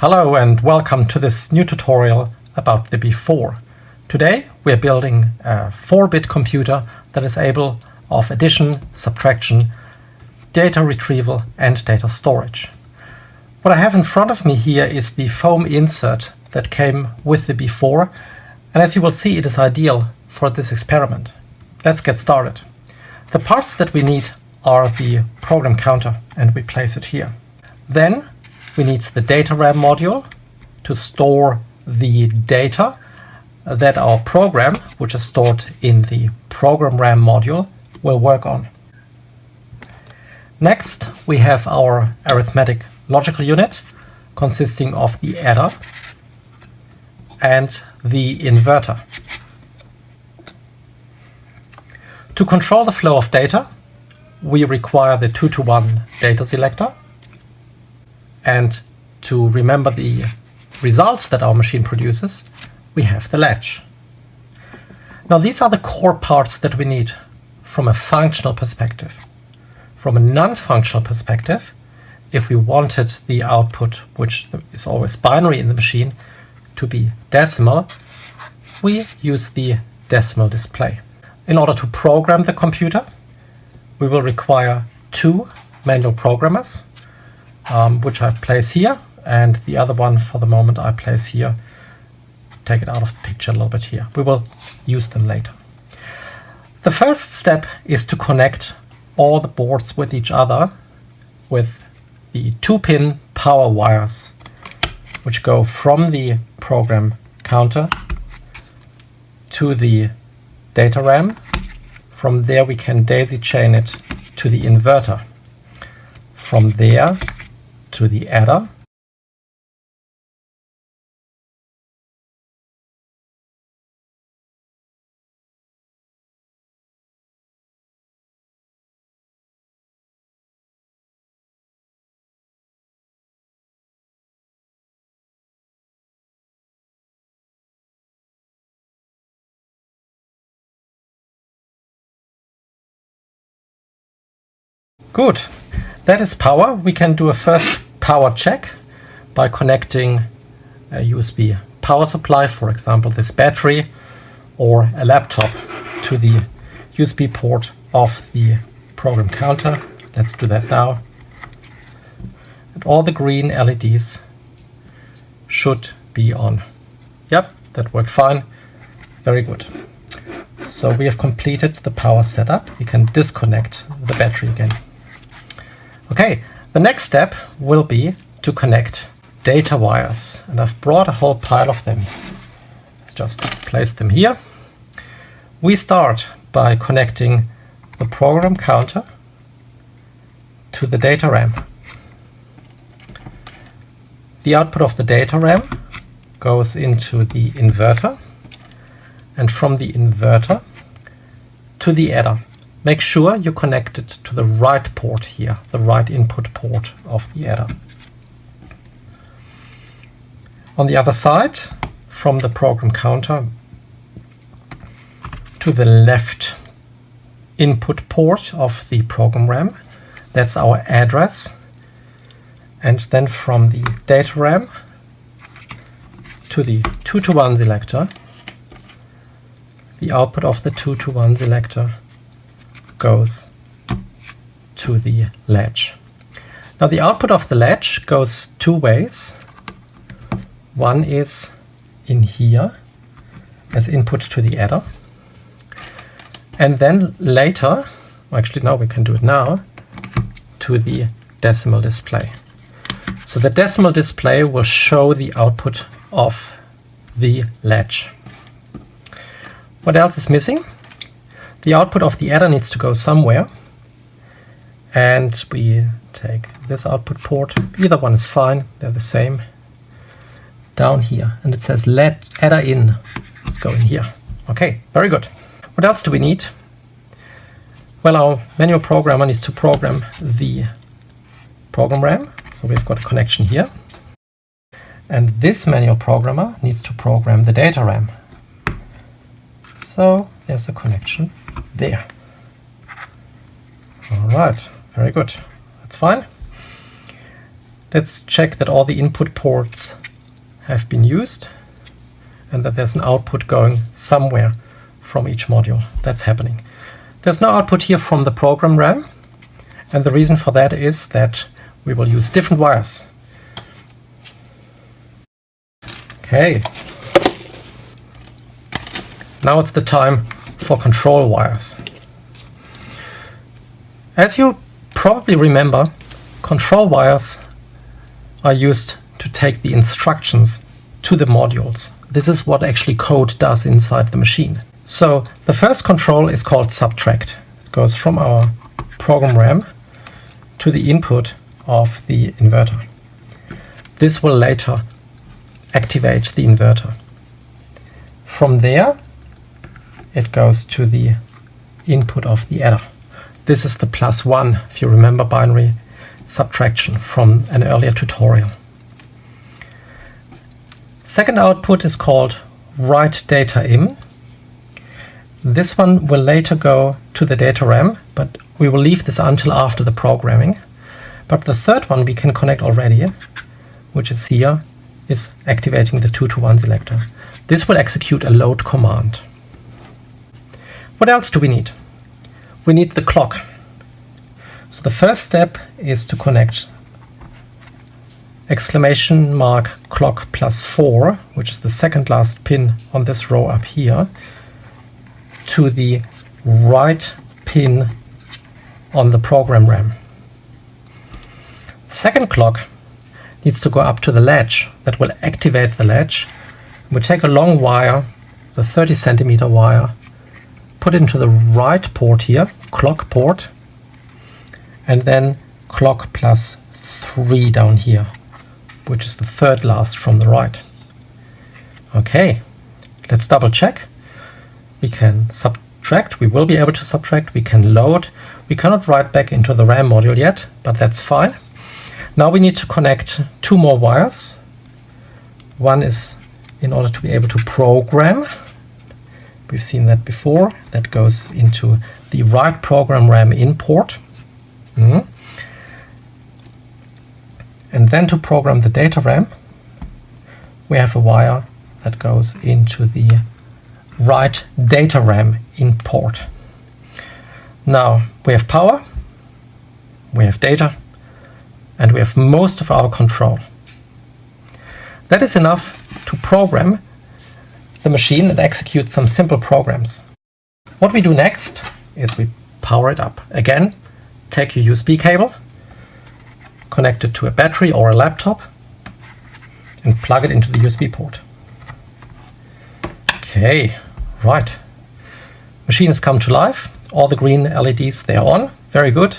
Hello and welcome to this new tutorial about the before. Today we are building a 4-bit computer that is able of addition, subtraction, data retrieval and data storage. What I have in front of me here is the foam insert that came with the before, and as you will see it is ideal for this experiment. Let's get started. The parts that we need are the program counter, and we place it here. Then we need the data RAM module to store the data that our program, which is stored in the program RAM module, will work on. Next, we have our arithmetic logical unit consisting of the adder and the inverter. To control the flow of data, we require the 2-to-1 data selector. And to remember the results that our machine produces, we have the latch. Now these are the core parts that we need from a functional perspective. From a non-functional perspective, if we wanted the output, which is always binary in the machine, to be decimal, we use the decimal display. In order to program the computer, we will require 2 manual programmers, which I place here, and the other one for the moment I place here. Take it out of the picture a little bit here. We will use them later. The first step is to connect all the boards with each other with the 2-pin power wires, which go from the program counter to the data RAM. From there we can daisy chain it to the inverter. From there to the adder. Good. That is power. We can do a first power check by connecting a USB power supply, for example this battery, or a laptop to the USB port of the program counter. Let's do that now. And all the green LEDs should be on. Yep, that worked fine. Very good. So we have completed the power setup. We can disconnect the battery again. Okay, the next step will be to connect data wires, and I've brought a whole pile of them. Let's just place them here. We start by connecting the program counter to the data RAM. The output of the data RAM goes into the inverter, and from the inverter to the adder. Make sure you connect it to the right port here, the right input port of the adder. On the other side, from the program counter to the left input port of the program RAM, that's our address. And then from the data RAM to the 2-to-1 selector, the output of the 2-to-1 selector goes to the latch. Now the output of the latch goes 2 ways. One is in here as input to the adder, and then later, actually no, we can do it now, to the decimal display. So the decimal display will show the output of the latch. What else is missing? The output of the adder needs to go somewhere, and we take this output port. Either one is fine, they're the same. Down here, and it says let adder in. Let's go in here. Okay, very good. What else do we need? Well, our manual programmer needs to program the program RAM, so we've got a connection here. And this manual programmer needs to program the data RAM. So there's a connection there. All right, very good. That's fine. Let's check that all the input ports have been used and that there's an output going somewhere from each module. That's happening. There's no output here from the program RAM, and the reason for that is that we will use different wires. Okay. Now it's the time for control wires. As you probably remember, control wires are used to take the instructions to the modules. This is what actually code does inside the machine. So the first control is called subtract. It goes from our program RAM to the input of the inverter. This will later activate the inverter. From there, it goes to the input of the adder. This is the +1, if you remember binary subtraction from an earlier tutorial. Second output is called write data in. This one will later go to the data RAM, but we will leave this until after the programming. But the third one we can connect already, which is here, is activating the 2-to-1 selector. This will execute a load command. What else do we need? We need the clock. So the first step is to connect !clock +4, which is the second last pin on this row up here, to the right pin on the program RAM. The second clock needs to go up to the latch that will activate the latch. We take a long wire, the 30 centimeter wire, put it into the right port here, clock port, and then clock +3 down here, which is the third last from the right. Okay, let's double check. We can subtract, we will be able to subtract, we can load. We cannot write back into the RAM module yet, but that's fine. Now we need to connect 2 more wires. One is in order to be able to program. We've seen that before. That goes into the right program RAM in port. And then to program the data RAM, we have a wire that goes into the right data RAM in port. Now we have power, we have data, and we have most of our control. That is enough to program the machine and execute some simple programs. What we do next is we power it up. Again, take your USB cable, connect it to a battery or a laptop, and plug it into the USB port. Okay, right. Machine has come to life. All the green LEDs, they are on. Very good.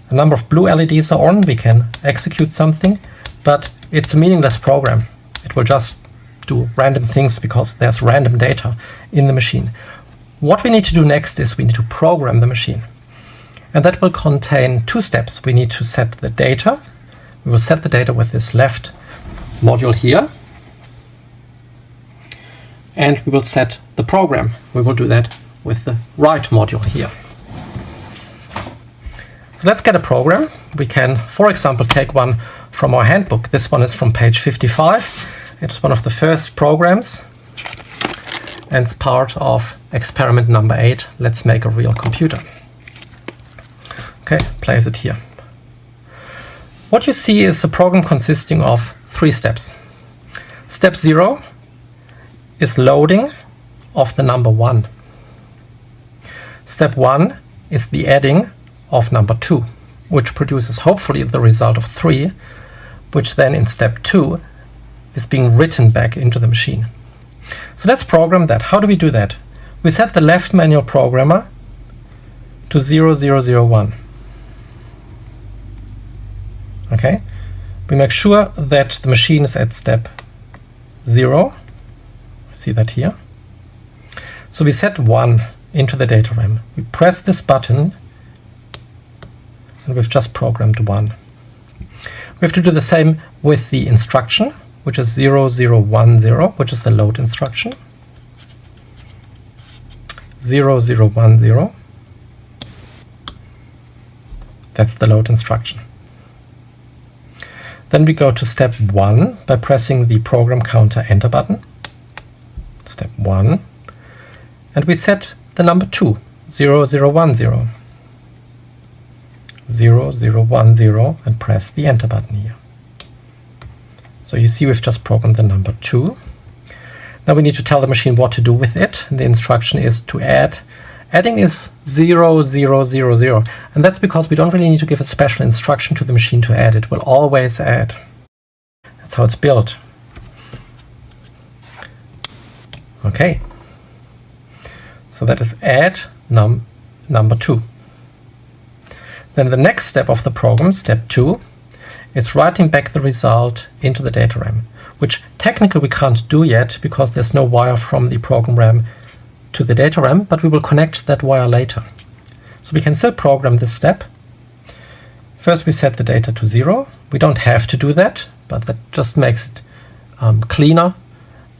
A number of blue LEDs are on. We can execute something, but it's a meaningless program. It will just do random things because there's random data in the machine. What we need to do next is we need to program the machine. And that will contain 2 steps. We need to set the data. We will set the data with this left module here. And we will set the program. We will do that with the right module here. So let's get a program. We can, for example, take one from our handbook. This one is from page 55. It's one of the first programs, and it's part of experiment number 8. Let's make a real computer. Okay, place it here. What you see is a program consisting of 3 steps. Step 0 is loading of the number 1. Step 1 is the adding of number 2, which produces hopefully the result of 3, which then in step 2 is being written back into the machine. So let's program that. How do we do that? We set the left manual programmer to 0001. Okay, we make sure that the machine is at step 0. See that here. So we set 1 into the data RAM. We press this button and we've just programmed 1. We have to do the same with the instruction, which is 0010, which is the load instruction. 0010. That's the load instruction. Then we go to step 1 by pressing the program counter enter button. Step 1. And we set the number 2, 0010. 0010, and press the enter button here. So you see we've just programmed the number 2. Now we need to tell the machine what to do with it. The instruction is to add. Adding is 0000, and that's because we don't really need to give a special instruction to the machine to add. It will always add. That's how it's built. Okay. So that is add number 2. Then the next step of the program, step 2, is writing back the result into the data RAM, which technically we can't do yet because there's no wire from the program RAM to the data RAM, but we will connect that wire later. So we can still program this step. First we set the data to 0. We don't have to do that, but that just makes it cleaner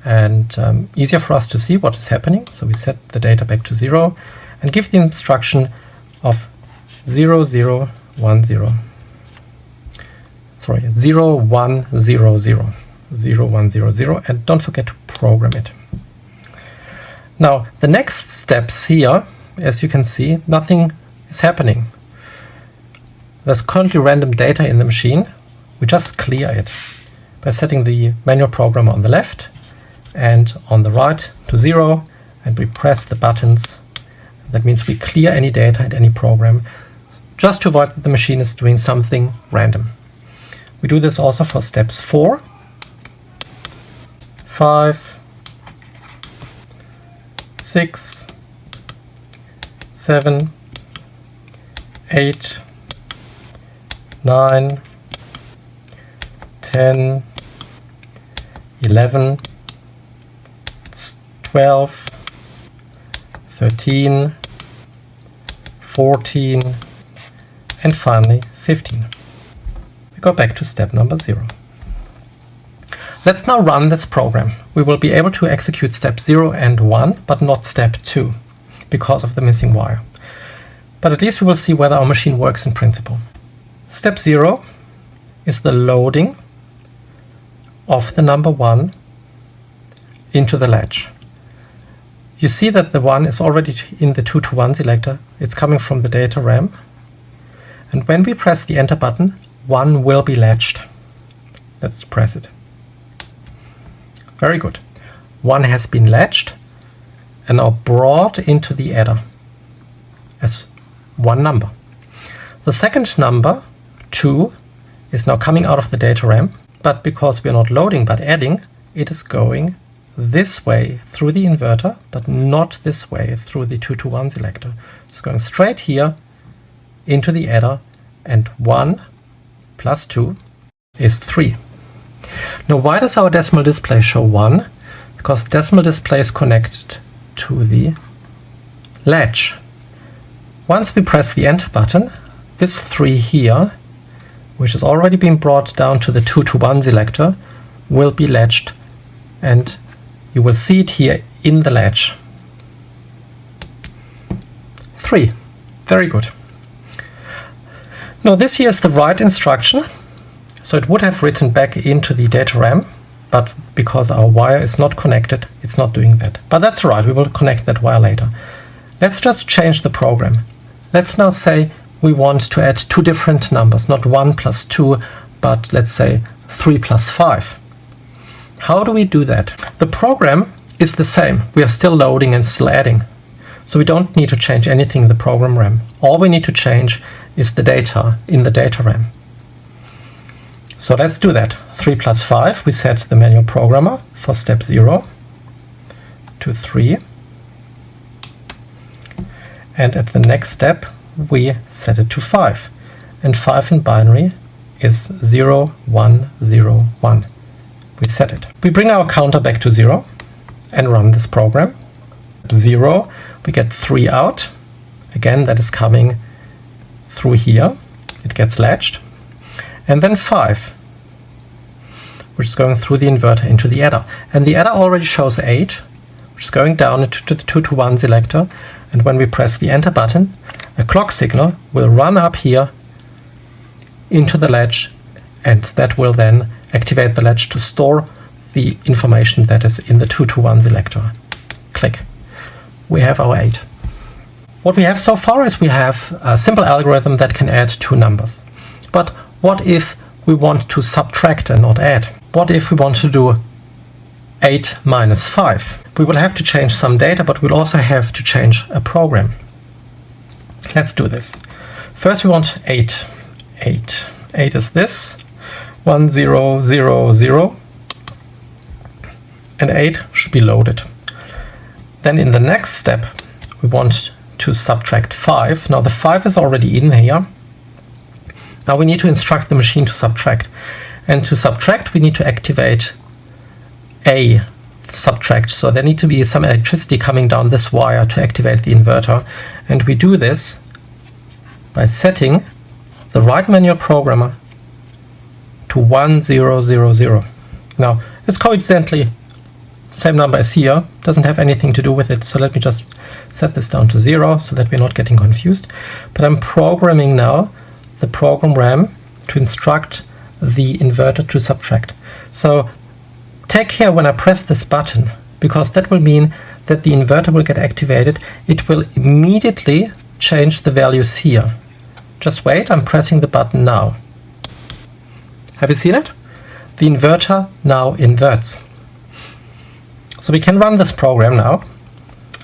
and easier for us to see what is happening. So we set the data back to 0 and give the instruction of 0100. Sorry, 0100. 0100, and don't forget to program it. Now, the next steps here, as you can see, nothing is happening. There's currently random data in the machine. We just clear it by setting the manual programmer on the left and on the right to 0, and we press the buttons. That means we clear any data and any program, just to avoid that the machine is doing something random. We do this also for steps 4, 5, 6, 7, 8, 9, 10, 11, 12, 13, 14, and finally 15. We go back to step number 0. Let's now run this program. We will be able to execute step 0 and 1, but not step 2, because of the missing wire. But at least we will see whether our machine works in principle. Step 0 is the loading of the number 1 into the latch. You see that the 1 is already in the 2 to 1 selector. It's coming from the data RAM. And when we press the enter button, 1 will be latched. Let's press it. Very good. 1 has been latched and now brought into the adder as one number. The second number, 2, is now coming out of the data RAM, but because we are not loading but adding, it is going this way through the inverter, but not this way through the 2 to 1 selector. It's going straight here into the adder, and 1 plus 2 is 3. Now, why does our decimal display show 1? Because the decimal display is connected to the latch. Once we press the enter button, this 3 here, which has already been brought down to the 2 to 1 selector, will be latched, and you will see it here in the latch. 3. Very good. Now this here is the right instruction. So it would have written back into the data RAM, but because our wire is not connected, it's not doing that. But that's all right, we will connect that wire later. Let's just change the program. Let's now say we want to add 2 different numbers, not 1 plus 2, but let's say 3 plus 5. How do we do that? The program is the same. We are still loading and still adding. So we don't need to change anything in the program RAM. All we need to change is the data in the data RAM. So let's do that. 3 plus 5, we set the manual programmer for step 0 to 3. And at the next step, we set it to 5. And 5 in binary is 0, 1, 0, 1. We set it. We bring our counter back to 0 and run this program. 0, we get 3 out. Again, that is coming through here. It gets latched. And then 5, which is going through the inverter into the adder. And the adder already shows 8, which is going down to the 2 to 1 selector. And when we press the enter button, a clock signal will run up here into the latch and that will then activate the latch to store the information that is in the 2 to 1 selector. Click. We have our 8. What we have so far is we have a simple algorithm that can add 2 numbers. But what if we want to subtract and not add? What if we want to do 8 minus 5? We will have to change some data, but we'll also have to change a program. Let's do this. First we want 8. 8. 8 is this. 1, 0, 0, 0. And 8 should be loaded. Then in the next step we want to subtract 5. Now the 5 is already in here. Now we need to instruct the machine to subtract. And to subtract we need to activate a subtract. So there need to be some electricity coming down this wire to activate the inverter. And we do this by setting the right manual programmer to 1, 0, 0, 0. Now it's coincidentally same number as here, doesn't have anything to do with it, so let me just set this down to 0 so that we're not getting confused. But I'm programming now the program RAM to instruct the inverter to subtract. So take care when I press this button, because that will mean that the inverter will get activated. It will immediately change the values here. Just wait, I'm pressing the button now. Have you seen it? The inverter now inverts. So we can run this program now,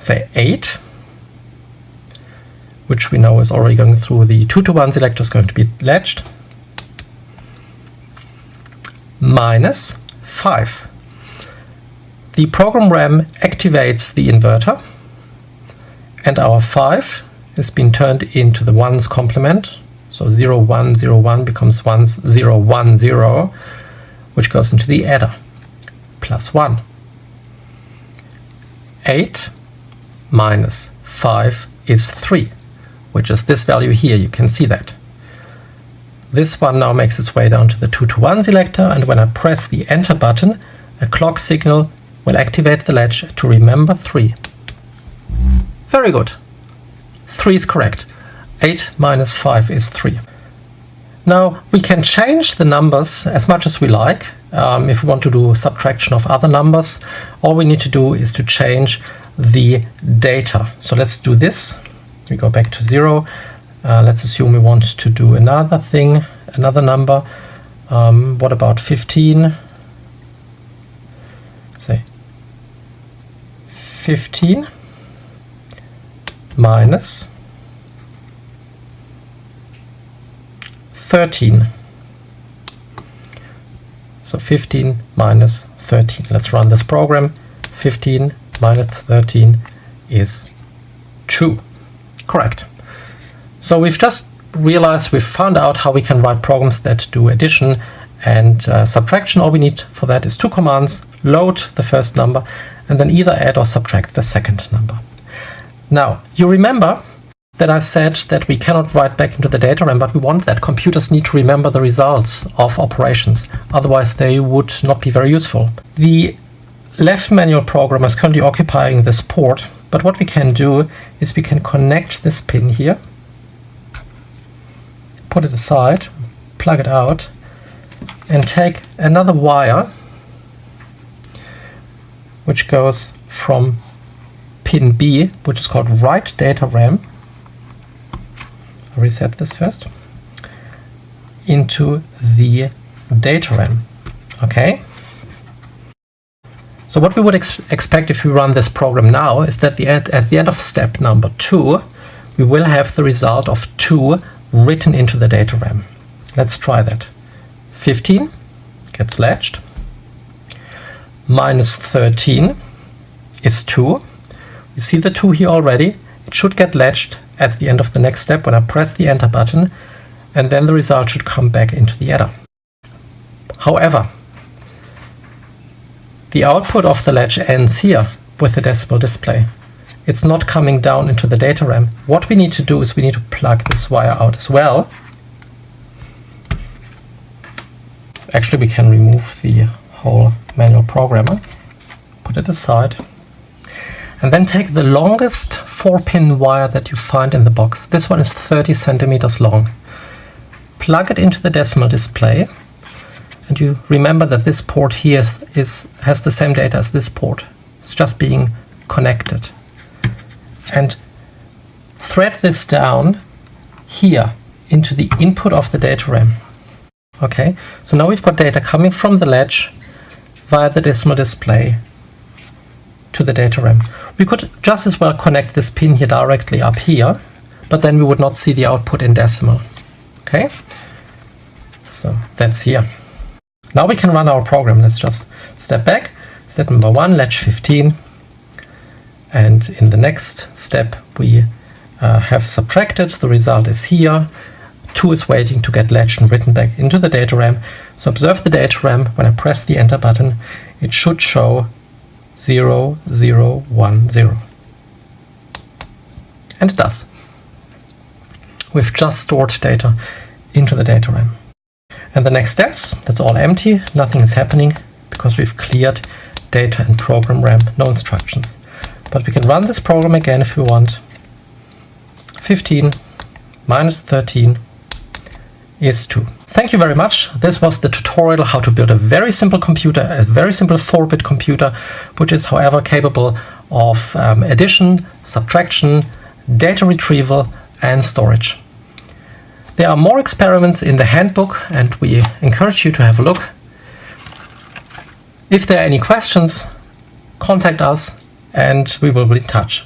say 8, which we know is already going through the 2 to 1 selector, is going to be latched, minus 5. The program RAM activates the inverter, and our 5 has been turned into the 1's complement. So 0, 1, 0, 1 becomes 1's 0, 1, 0, which goes into the adder, plus 1. 8 minus 5 is 3, which is this value here. You can see that. This one now makes its way down to the 2 to 1 selector, and when I press the enter button, a clock signal will activate the latch to remember 3. Very good. 3 is correct. 8 minus 5 is 3. Now we can change the numbers as much as we like. If we want to do subtraction of other numbers, all we need to do is to change the data. So let's do this. We go back to 0. Let's assume we want to do another thing, another number. What about 15? Say 15 minus 13. So 15 minus 13. Let's run this program. 15 minus 13 is 2. Correct. So we've just realized, we've found out how we can write programs that do addition and subtraction. All we need for that is 2 commands: load the first number and then either add or subtract the second number. Now, you remember that I said that we cannot write back into the data RAM, but we want that. Computers need to remember the results of operations, otherwise they would not be very useful. The left manual programmer is currently occupying this port, but what we can do is we can connect this pin here, put it aside, plug it out, and take another wire which goes from pin B, which is called write data RAM. I'll reset this first, into the data RAM. Okay. So what we would expect if we run this program now is that at the end of step number 2, we will have the result of 2 written into the data RAM. Let's try that. 15 gets latched. Minus 13 is 2. You see the 2 here already. It should get latched at the end of the next step when I press the enter button, and then the result should come back into the adder. However, the output of the latch ends here with the decimal display. It's not coming down into the data RAM. What we need to do is we need to plug this wire out as well. Actually, we can remove the whole manual programmer, put it aside, and then take the longest 4-pin wire that you find in the box. This one is 30 centimeters long. Plug it into the decimal display, And you remember that this port here has the same data as this port. It's just being connected. And thread this down here into the input of the data RAM. Okay, so now we've got data coming from the latch via the decimal display to the data RAM. We could just as well connect this pin here directly up here, but then we would not see the output in decimal. Okay, so that's here. Now we can run our program. Let's just step back. Step number 1, latch 15. And in the next step, we have subtracted. The result is here. 2 is waiting to get latched and written back into the data RAM. So observe the data RAM. When I press the enter button, it should show 0, 0, 1, 0. And it does. We've just stored data into the data RAM. And the next steps, that's all empty, nothing is happening because we've cleared data and program RAM, no instructions. But we can run this program again if we want. 15 minus 13 is 2. Thank you very much. This was the tutorial how to build a very simple computer, a very simple 4-bit computer, which is however capable of addition, subtraction, data retrieval and storage. There are more experiments in the handbook and we encourage you to have a look. If there are any questions, contact us and we will be in touch.